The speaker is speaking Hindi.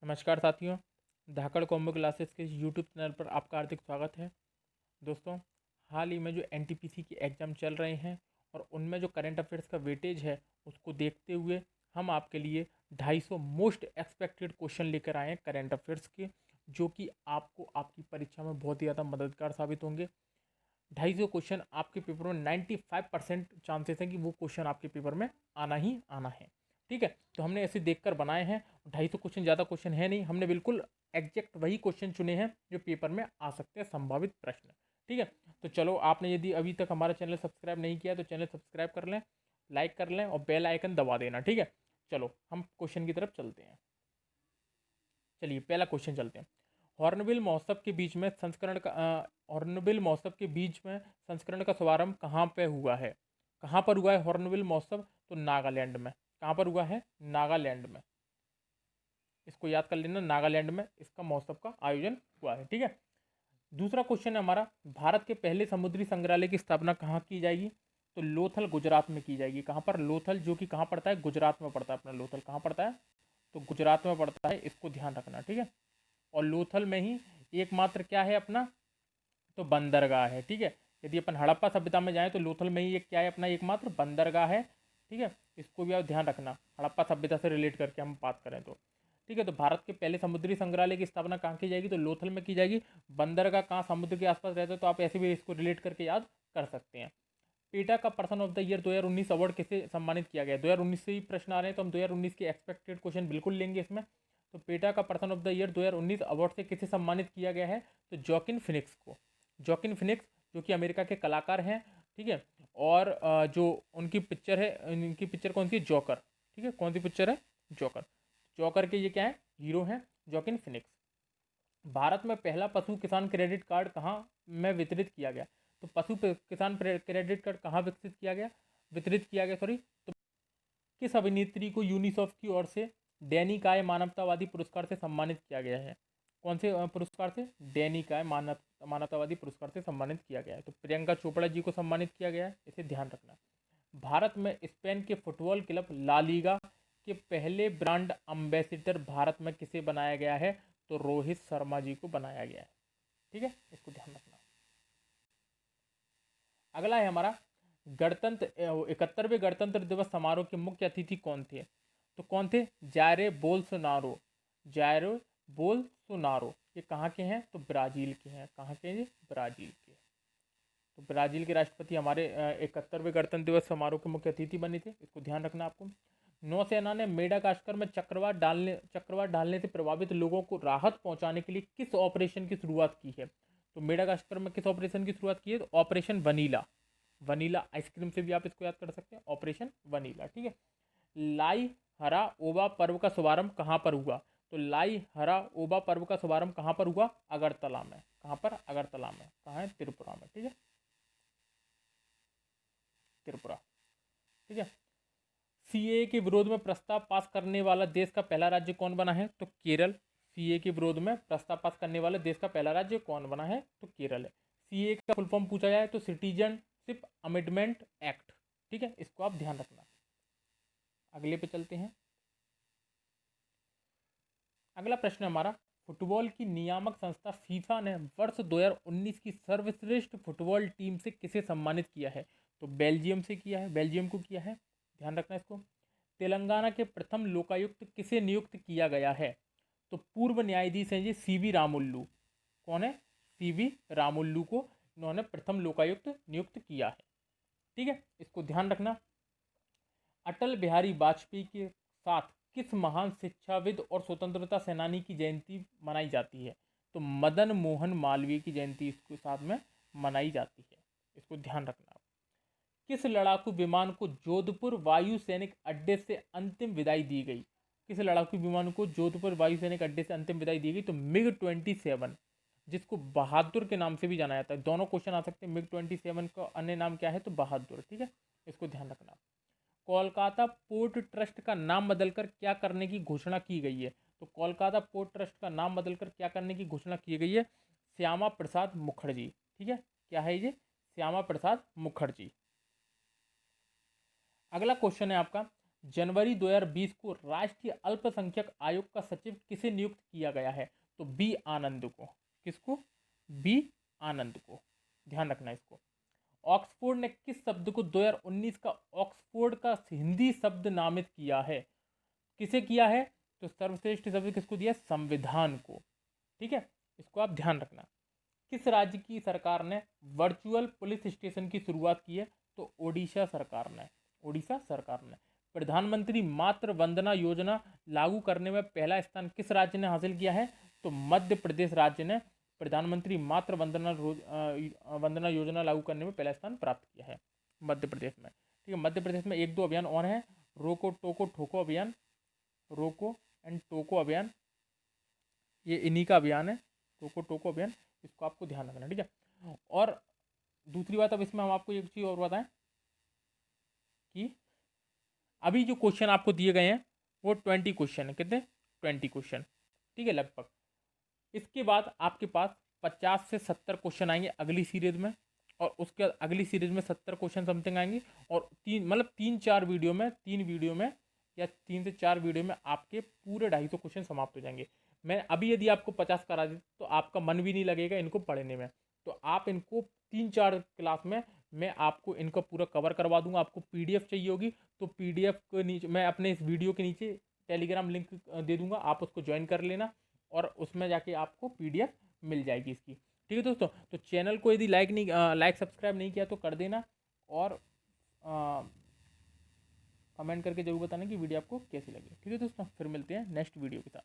नमस्कार साथियों, धाकड़ कॉम्बो क्लासेस के यूट्यूब चैनल पर आपका हार्दिक स्वागत है। दोस्तों, हाल ही में जो एनटीपीसी के एग्ज़ाम चल रहे हैं और उनमें जो करंट अफेयर्स का वेटेज है उसको देखते हुए हम आपके लिए 250 मोस्ट एक्सपेक्टेड क्वेश्चन लेकर आए हैं करंट अफेयर्स के, जो कि आपको आपकी परीक्षा में बहुत ही ज़्यादा मददगार साबित होंगे। 250 क्वेश्चन आपके पेपर में 95% चांसेस हैं कि वो क्वेश्चन आपके पेपर में आना ही आना है। ठीक है, तो हमने ऐसे देखकर बनाए हैं। 250 क्वेश्चन ज़्यादा क्वेश्चन है नहीं, हमने बिल्कुल एग्जैक्ट वही क्वेश्चन चुने हैं जो पेपर में आ सकते हैं, संभावित प्रश्न। ठीक है, तो चलो, आपने यदि अभी तक हमारा चैनल सब्सक्राइब नहीं किया तो चैनल सब्सक्राइब कर लें, लाइक कर लें और बेल आइकन दबा देना। ठीक है, चलो हम क्वेश्चन की तरफ चलते हैं। चलिए, पहला क्वेश्चन चलते हैं। हॉर्नबिल महोत्सव के बीच में संस्करण का हॉर्नबिल महोत्सव के बीच में संस्करण का शुभारंभ कहाँ पे हुआ है? कहाँ पर हुआ है हॉर्नबिल महोत्सव? तो नागालैंड में। कहाँ पर हुआ है? नागालैंड में। इसको याद कर लेना, नागालैंड में इसका महोत्सव का आयोजन हुआ है। ठीक है, दूसरा क्वेश्चन है हमारा, भारत के पहले समुद्री संग्रहालय की स्थापना कहाँ की जाएगी? तो लोथल, गुजरात में की जाएगी। कहाँ पर? लोथल, जो कि कहाँ पड़ता है? गुजरात में पड़ता है। अपना लोथल कहाँ पड़ता है? तो गुजरात में पड़ता है, इसको ध्यान रखना। ठीक है, और लोथल में ही एकमात्र क्या है अपना? तो बंदरगाह है। ठीक है, यदि अपन हड़प्पा सभ्यता में जाएं तो लोथल में ही एक क्या है अपना? एकमात्र बंदरगाह है। ठीक है, इसको भी आप ध्यान रखना, हड़प्पा सभ्यता से रिलेट करके हम बात करें तो। ठीक है, तो भारत के पहले समुद्री संग्रहालय की स्थापना कहाँ की जाएगी? तो लोथल में की जाएगी। बंदरगाह कहाँ? समुद्र के आसपास रहता है, तो आप ऐसे भी इसको रिलेट करके याद कर सकते हैं। पेटा का person of the year 2019 award किसे सम्मानित किया गया? 2019 से ही प्रश्न आ रहे हैं, तो हम 2019 के एक्सपेक्टेड क्वेश्चन बिल्कुल लेंगे इसमें। तो पेटा का person of the year 2019 award से किसे सम्मानित किया गया है? तो जॉकिन फिनिक्स को। जॉकिन फिनिक्स, जो कि अमेरिका के कलाकार हैं। ठीक है, और जो उनकी पिक्चर है, उनकी पिक्चर कौन सी है? जॉकर। ठीक है, कौन सी पिक्चर है? जॉकर। जॉकर के ये क्या है? हीरो हैं, जॉकिन फिनिक्स। भारत में पहला पशु किसान क्रेडिट कार्ड कहाँ में वितरित किया गया? तो किसान क्रेडिट कार्ड कहाँ वितरित किया गया, सॉरी। तो किस अभिनेत्री को यूनिसेफ की ओर से डैनी काय मानवतावादी पुरस्कार से सम्मानित किया गया है? कौन से पुरस्कार से? डैनी काय मानवतावादी पुरस्कार से सम्मानित किया गया है। तो प्रियंका चोपड़ा जी को सम्मानित किया गया है, इसे ध्यान रखना। भारत में स्पेन के फुटबॉल क्लब ला लीगा के पहले ब्रांड एम्बेसडर भारत में किसे बनाया गया है? तो रोहित शर्मा जी को बनाया गया है। ठीक है, इसको ध्यान रखना। अगला है हमारा, गणतंत्र 71वें गणतंत्र दिवस समारोह के मुख्य अतिथि कौन थे? तो कौन थे? जायरे बोल्सोनारो। जायरे बोल्सोनारो, ये कहाँ के हैं? तो ब्राज़ील के हैं। कहाँ के हैं ये? ब्राज़ील के। तो ब्राज़ील के राष्ट्रपति हमारे 71वें गणतंत्र दिवस समारोह के मुख्य अतिथि बने थे, इसको ध्यान रखना आपको। नौसेना ने मेडागास्कर में चक्रवात डालने से प्रभावित लोगों को राहत पहुंचाने के लिए किस ऑपरेशन की शुरुआत की है? तो मेडागास्कर में किस ऑपरेशन की शुरुआत की है? तो ऑपरेशन वनीला। वनीला आइसक्रीम से भी आप इसको याद कर सकते हैं, ऑपरेशन वनीला। ठीक है, लाई हरा ओबा पर्व का शुभारंभ कहाँ पर हुआ? तो लाई हरा ओबा पर्व का शुभारंभ कहाँ पर हुआ? अगरतला में। कहाँ पर? अगरतला में। कहाँ है? त्रिपुरा में। ठीक है, त्रिपुरा। ठीक है, सीए के विरोध में प्रस्ताव पास करने वाला देश का पहला राज्य कौन बना है? तो केरल। सीए के विरोध में प्रस्ताव पास करने वाले देश का पहला राज्य कौन बना है? तो केरल है। सीए का फुल फॉर्म पूछा जाए तो सिटीजनशिप अमेंडमेंट एक्ट। ठीक है, इसको आप ध्यान रखना। अगले पे चलते हैं। अगला प्रश्न हमारा, फुटबॉल की नियामक संस्था फीफा ने वर्ष 2019 की सर्वश्रेष्ठ फुटबॉल टीम से किसे सम्मानित किया है? तो बेल्जियम से किया है, बेल्जियम को किया है, ध्यान रखना इसको। तेलंगाना के प्रथम लोकायुक्त किसे नियुक्त किया गया है? तो पूर्व न्यायाधीश हैं जी सीवी रामुल्लू। कौन है? सीवी रामुल्लू को इन्होंने प्रथम लोकायुक्त नियुक्त किया है। ठीक है, इसको ध्यान रखना। अटल बिहारी वाजपेयी के साथ किस महान शिक्षाविद और स्वतंत्रता सेनानी की जयंती मनाई जाती है? तो मदन मोहन मालवीय की जयंती इसके साथ में मनाई जाती है, इसको ध्यान रखना। किस लड़ाकू विमान को जोधपुर वायु सैनिक अड्डे से अंतिम विदाई दी गई? किस लड़ाकू विमान को जोधपुर वायु सैनिक अड्डे से अंतिम विदाई दी गई? तो MiG-27, जिसको बहादुर के नाम से भी जाना जाता है। दोनों क्वेश्चन आ सकते हैं। MiG-27 का अन्य नाम क्या है? तो बहादुर। ठीक है, इसको ध्यान रखना। कोलकाता पोर्ट ट्रस्ट का नाम बदलकर क्या करने की घोषणा की गई है? तो कोलकाता पोर्ट ट्रस्ट का नाम बदलकर क्या करने की घोषणा की गई है? श्यामा प्रसाद मुखर्जी। ठीक है, क्या है ये? श्यामा प्रसाद मुखर्जी। अगला क्वेश्चन है आपका, जनवरी 2020 को राष्ट्रीय अल्पसंख्यक आयोग का सचिव किसे नियुक्त किया गया है? तो बी आनंद को। किसको? बी आनंद को। ध्यान रखना इसको। ऑक्सफोर्ड ने किस शब्द को 2019 का ऑक्सफोर्ड का हिंदी शब्द नामित किया है? किसे किया है? तो सर्वश्रेष्ठ शब्द किसको दिया? संविधान को। ठीक है, इसको आप ध्यान रखना। किस राज्य की सरकार ने वर्चुअल पुलिस स्टेशन की शुरुआत की है? तो ओडिशा सरकार ने। ओडिशा सरकार ने। प्रधानमंत्री मातृ वंदना योजना लागू करने में पहला स्थान किस राज्य ने हासिल किया है? तो मध्य प्रदेश राज्य ने प्रधानमंत्री मातृ वंदना योजना लागू करने में पहला स्थान प्राप्त किया है, मध्य प्रदेश में। ठीक है, मध्य प्रदेश में 1-2 अभियान और हैं। रोको टोको ठोको अभियान, रोको एंड टोको अभियान, ये इन्हीं का अभियान है, रोको टोको अभियान। इसको आपको ध्यान रखना। ठीक है, और दूसरी बात, अब इसमें हम आपको एक चीज़ और बताएं कि अभी जो क्वेश्चन आपको दिए गए हैं वो 20 क्वेश्चन है। कितने? 20 क्वेश्चन। ठीक है, लगभग। इसके बाद आपके पास 50 से 70 क्वेश्चन आएंगे अगली सीरीज में, और उसके बाद अगली सीरीज में 70 क्वेश्चन समथिंग आएंगे, और 3-4 वीडियो में, 3 वीडियो में या 3 से 4 वीडियो में आपके पूरे 250 क्वेश्चन समाप्त हो जाएंगे। मैं अभी यदि आपको 50 करा दी तो आपका मन भी नहीं लगेगा इनको पढ़ने में, तो आप इनको 3-4 क्लास में मैं आपको इनका पूरा कवर करवा दूंगा। आपको पीडीएफ चाहिए होगी तो पीडीएफ के नीचे मैं अपने इस वीडियो के नीचे टेलीग्राम लिंक दे दूंगा, आप उसको ज्वाइन कर लेना और उसमें जाके आपको पीडीएफ मिल जाएगी इसकी। ठीक है दोस्तों, तो चैनल को यदि लाइक सब्सक्राइब नहीं किया तो कर देना, और कमेंट करके जरूर बताना कि वीडियो आपको कैसी लगी। ठीक है दोस्तों, फिर मिलते हैं नेक्स्ट वीडियो के साथ।